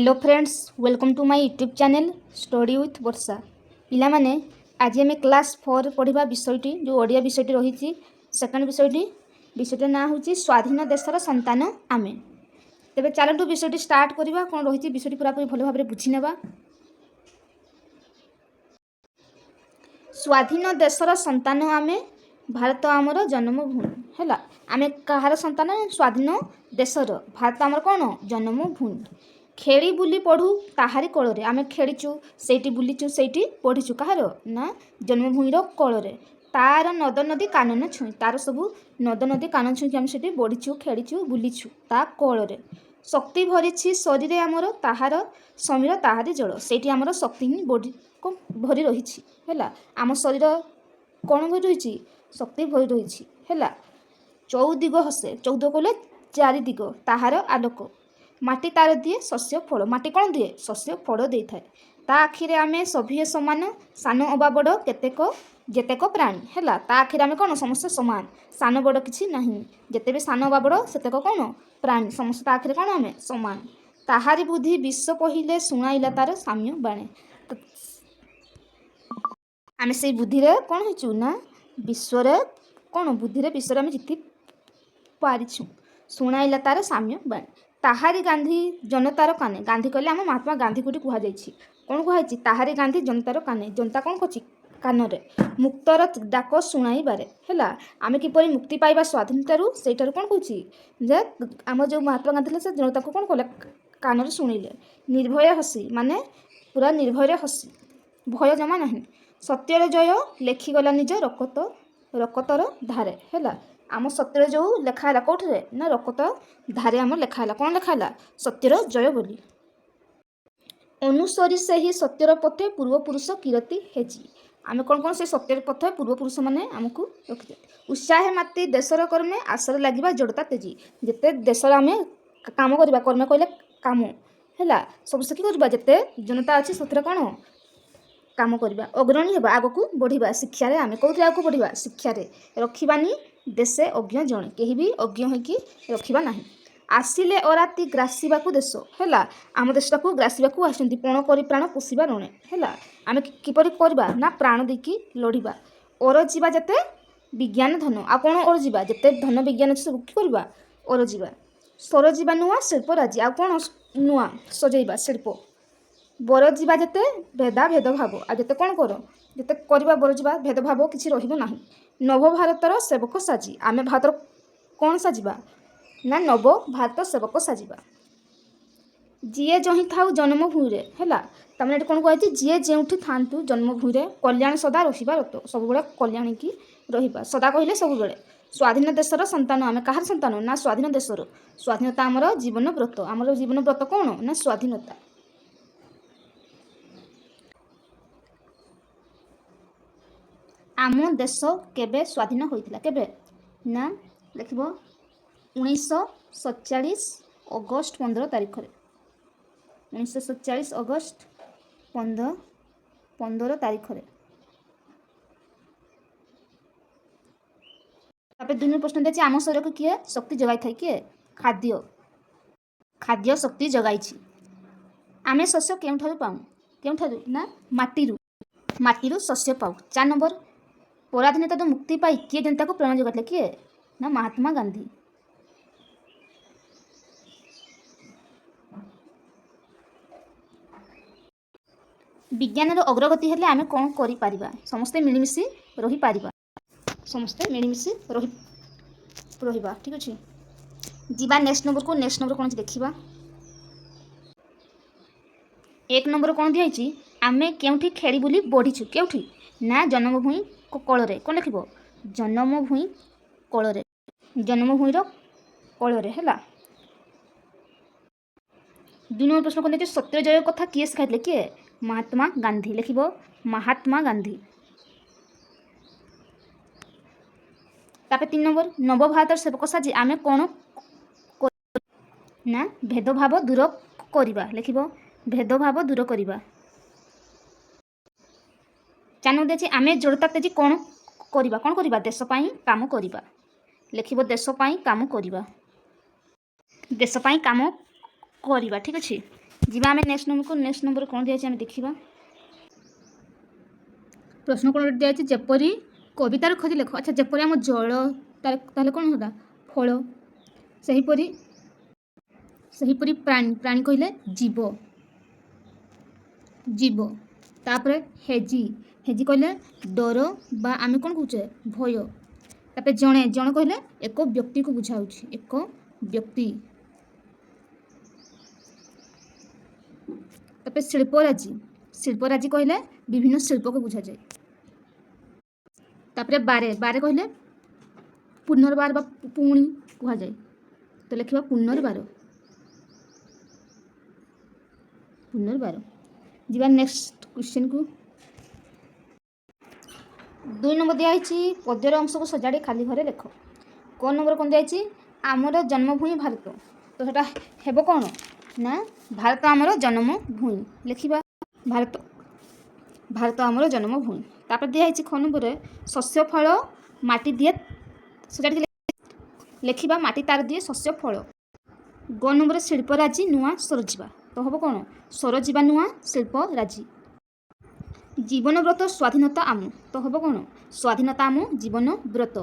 Hello friends, welcome to my YouTube channel study with Varsha. पिला माने आज आम क्लास 4 पढ़ा विषयटी जो ओडिया विषयटी रही सेकेंड विषयटी ना हूँ स्वाधीन देशर संतान आमे। तेरे चलतु विषयटी स्टार्ट करवा कौन रही विषयटी पूरापूरी भल भाव बुझी नेबा। स्वाधीन देशर संतान आमे, भारत आमर जन्मभूमि है। आम कहार संतान? स्वाधीन देशर, भारत आमर कौन? जन्मभूमि। खेली बुली पढ़ू ताहारी कोଳରେ आम खेलीचु से बुलीचु से पढ़ीचु कहार ना जन्मभूमिर कोଳରେ। तार नद नदी कानन छुई, तार सबू नद नदी कानन छुई आम से बढ़ीचु खेलीचु बुलीचु ता कोଳରେ। शक्ति भरी शरीर आमर ताहार समीर ताहारी जल, से आमर शक्ति ही बॉडी को भरी रही है। आम शरीर कौन भरी रही? शक्ति भरी रही है। चौदिग हसे, चौद कले चारि दिग, ताहार आलोक। माटी तार दिए शस्य फल, माटी कौन दिए? शस्य फल दे थाए। ता आखिरे आमे सभी समान, सान अबा बड़ केतेक जेतेक प्राणी है। ता आखिरे आमे कौन? समस्त समान, सान बड़ किछि नहीं। जेते भी सान अबा बड़ सेतेक कौन? प्राणी, समस्त आखिरे कौन? आमे समान। ताहारी बुद्धि विश्व पहिले शुणाइला तार साम्य बाणे। आमे से बुद्धि रे कौन होइछु ना विश्व रे कौन? बुद्धि रे विश्व रे आमे जिति पारिछु, शुणाइला तार साम्य बाणे। ताहारी गांधी जनतार काने, गांधी कहले आम महात्मा गांधी को कह जाइछि। कौन कह? ताहारी गांधी जनतार काने, जनता कौन कर कानरे। मुक्तर डाक शुणाई बारे है। आम किपर मुक्ति पाइबा स्वाधीनतारू सेठार कौन कह आम जो महात्मा गांधी से जनता को कौन कले? कानरे शुणिले। निर्भय हसी माने पूरा निर्भय हसी, भय जमा नहीं। सत्यर जय लेखिगला निज रकतर धारे है। आम सत्यर जो लेखाला कौटे ना रकत धारे आम लेखाला। कौन लेखाला? सत्यर जय बोली। अनुसरी से ही सत्यर पथे पूर्वपुरुष कीर्ति हेजी। आम कौन कौन से सत्यर पथे पूर्वपुरुष मैंने आमको रखी। उत्साह माती देशर कर्मे आशर लगे जोड़ता तेजी। जिते देशर आम काम करवा, कर्म कहले काम है। सब से कि जिते जनता अच्छी से कौन काम करवा, अग्रणी होगा, आग को बढ़िया। शिक्षा आम कौन आगे बढ़िया? शिक्षा रखिबानी देशे अज्ञ जड़े, कहीं भी अज्ञ होकि रखा ना। आसिले अराती ग्रासीवा देश है। आम देश को ग्रासीवा आसती पण कर प्राण पोषा रणे है। आम किपर करवा ना प्राण देकी लड़वा। ओर जीवा जिते विज्ञान धन, आ कौन ओर जीवा? जिते धन विज्ञान अच्छे सब कि करवा ओर जीवा। स्वर जीवा नुआ शिल्प राजी, आ कौन नुआ सजैवा शिल्प। बर जीवा जिते भेदा भेदभाव, आ जिते कौन कर जिते करवा बर जीवा भेदभाव किसी रहा। नव भारतर सेवक साजी, आम भारत कौन साजिबा ना नव भारत सेवक साजिबा। जीए जही था जन्मभूमि है। तमें कौन कही? जीए जो था जन्मभूमि कल्याण सदा रहा रत, सब कल्याण की रहा सदा कहले सब बेले। स्वाधीन देशर संतान आम, कहार संतान? ना स्वाधीन देशर। स्वाधीनता आमर जीवन व्रत, आमर जीवन व्रत कौन? ना स्वाधीनता। आम देश केबे स्वाधीन होइतिला? केबे ना लिखब 1947 अगस्त 15 तारिख। 1947 अगस्त 15 तारिख। दुई प्रश्न देखिए, आम शरीर को किए शक्ति जगाई था? किए? खाद्य, खाद्य शक्ति जगाई। आम शस्य केउठारु पाऊ? केउठारु ना माटीरू, माटीरू शस्य पाऊ। 4 नंबर, पराधीनता तो मुक्ति पाई किए जनता को प्रेरणा जगाते? किए ना महात्मा गांधी। विज्ञान अग्रगति हेले आमे कौन करि पारिबा? समस्ते मिलिमिशि रही पारिबा, समस्ते मिलिमिशि रहिबा। ठीक अछि, जीवा नेक्स्ट नंबर को। नेक्स्ट नंबर कौन देखिबा। 1 नंबर कौन दिया? आमे केउठी खेली बुली बढ़ीछु? केउठी ना जन्मभूमि कोଳରେ। कौन लिखिब? जन्मभूमि कोଳରେ, जन्मभूमिर कोଳରେ है। 2 नंबर प्रश्न कौन देखिए? सत्यजय कथा किए शिखाइले? किए? महात्मा गांधी। लिखिब महात्मा गांधी। तापर 3 नंबर, नव भारत सेवक साजी आमे कौन ना भेदभाव दूर करिबा। लिखिब भेदभाव दूर करिबा। 4 नंबर देखिए, आमे जोड़ता तेजी कौन करिबा? कौन करिबा? देश पाई काम करिबा। लिखिब देश पाई काम करिबा, देश पाई काम करिबा। ठीक अछि। ଯିବା ଆମେ ନେକ୍ସଟ ନମ୍ବରକୁ। ନେକ୍ସଟ ନମ୍ବର କ'ଣ ଦିଆଯାଇଛି ଆମେ ଦେଖିବା। ପ୍ରଶ୍ନ କ'ଣ ଦିଆଯାଇଛି, ଯେପରି କବିତାରୁ ଖୋଜି ଲେଖ। ଆଚ୍ଛା, ଯେପରି ଆମ ଜଳ, ତାହେଲେ କ'ଣ ହେଲା, ଫଳ। ସେହିପରି ପ୍ରାଣୀ କହିଲେ ଜୀବ। ତାପରେ ହେଜି କହିଲେ ଡର ବା ଆମେ କ'ଣ କହୁଛେ, ଭୟ। ତାପରେ ଜଣ କହିଲେ ଏକ ବ୍ୟକ୍ତିକୁ ବୁଝାଉଛି, ଏକ ବ୍ୟକ୍ତି। ତାପରେ ଶିଳ୍ପରାଜି କହିଲେ ବିଭିନ୍ନ ଶିଳ୍ପକୁ ବୁଝାଯାଏ। ତାପରେ ବାରେ କହିଲେ ପୁନର୍ବାର ବା ପୁଣି କୁହାଯାଏ, ତ ଲେଖିବା ପୁନର୍ବାର। ଯିବା ନେକ୍ସଟ କ୍ୱେଶ୍ଚନକୁ। 2 ନମ୍ବର ଦିଆହେଇଛି, ପଦ୍ୟର ଅଂଶକୁ ସଜାଡ଼ି ଖାଲି ଘରେ ଲେଖ। କ ନମ୍ବର କ'ଣ ଦିଆହେଇଛି, ଆମର ଜନ୍ମଭୂମି ଭାରତ। ତ ସେଟା ହେବ କ'ଣ ନା, ଭାରତ ଆମର ଜନ୍ମଭୂମି। ଲେଖିବା ଭାରତ ଆମର ଜନ୍ମଭୂମି। ତାପରେ ଦିଆହେଇଛି ଖ ନମ୍ବରରେ, ଶସ୍ୟ ଫଳ ମାଟି ଦିଏ ସଜାଡ଼ି ଲେଖିବା ମାଟି ତାର ଦିଏ ଶସ୍ୟ ଫଳ। ଗ ନମ୍ବରରେ ଶିଳ୍ପରାଜି ନୂଆ ସରଜିବା। ତ ହେବ କ'ଣ, ସରଜିବା ନୂଆ ଶିଳ୍ପରାଜି। ଜୀବନ ବ୍ରତ ସ୍ୱାଧୀନତା ଆମ। ତ ହେବ କ'ଣ, ସ୍ୱାଧୀନତା ଆମ ଜୀବନ ବ୍ରତ।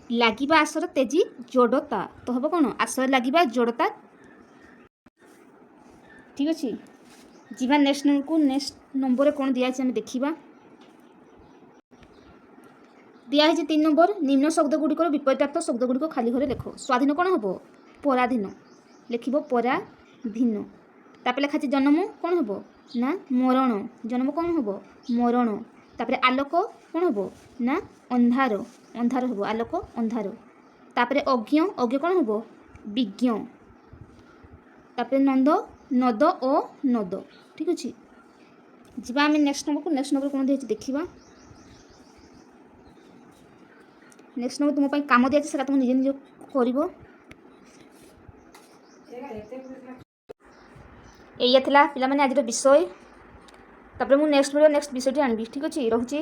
ଲାଗିବା ଆଶର ତେଜି ଜଡ଼ତା। ତ ହେବ କ'ଣ, ଆଶରେ ଲାଗିବା ଜଡ଼ତା। ଠିକ୍ ଅଛି। ଯିବା ନେକ୍ସଟ ନମ୍ବରକୁ। ନେକ୍ସଟ ନମ୍ବରରେ କ'ଣ ଦିଆହେଇଛି ଆମେ ଦେଖିବା। ଦିଆହେଇଛି 3 ନମ୍ବର, ନିମ୍ନ ଶବ୍ଦଗୁଡ଼ିକର ବିପରୀତାର୍ଥ ଶବ୍ଦଗୁଡ଼ିକ ଖାଲି ଘରେ ଲେଖ। ସ୍ୱାଧୀନ କ'ଣ ହେବ, ପରାଧୀନ। ଲେଖିବ ପରାଧୀନ। ତାପରେ ଲେଖାଛି ଜନ୍ମ କ'ଣ ହେବ ନା ମରଣ। ଜନ୍ମ କ'ଣ ହେବ, ମରଣ। ତାପରେ ଆଲୋକ କ'ଣ ହେବ ନା ଅନ୍ଧାର ହେବ, ଆଲୋକ ଅନ୍ଧାର। ତାପରେ ଅଜ୍ଞ କ'ଣ ହେବ, ବିଜ୍ଞ। ତାପରେ ନଦ ଓ ନଦ। ଠିକ୍ ଅଛି। ଯିବା ଆମେ ନେକ୍ସଟ ନମ୍ବରକୁ। ନେକ୍ସଟ ନମ୍ବର କ'ଣ ଦିଆହେଇଛି ଦେଖିବା। ନେକ୍ସଟ ନମ୍ବର ତୁମ ପାଇଁ କାମ ଦିଆହେଇଛି, ସେଟା ତୁମେ ନିଜେ କରିବ। ଏଇଆ ଥିଲା ପିଲାମାନେ ଆଜିର ବିଷୟ। ତାପରେ ମୁଁ ନେକ୍ସଟ ଭିଡ଼ିଓ ନେକ୍ସଟ ବିଷୟଟି ଆଣିବି। ଠିକ୍ ଅଛି, ରହୁଛି।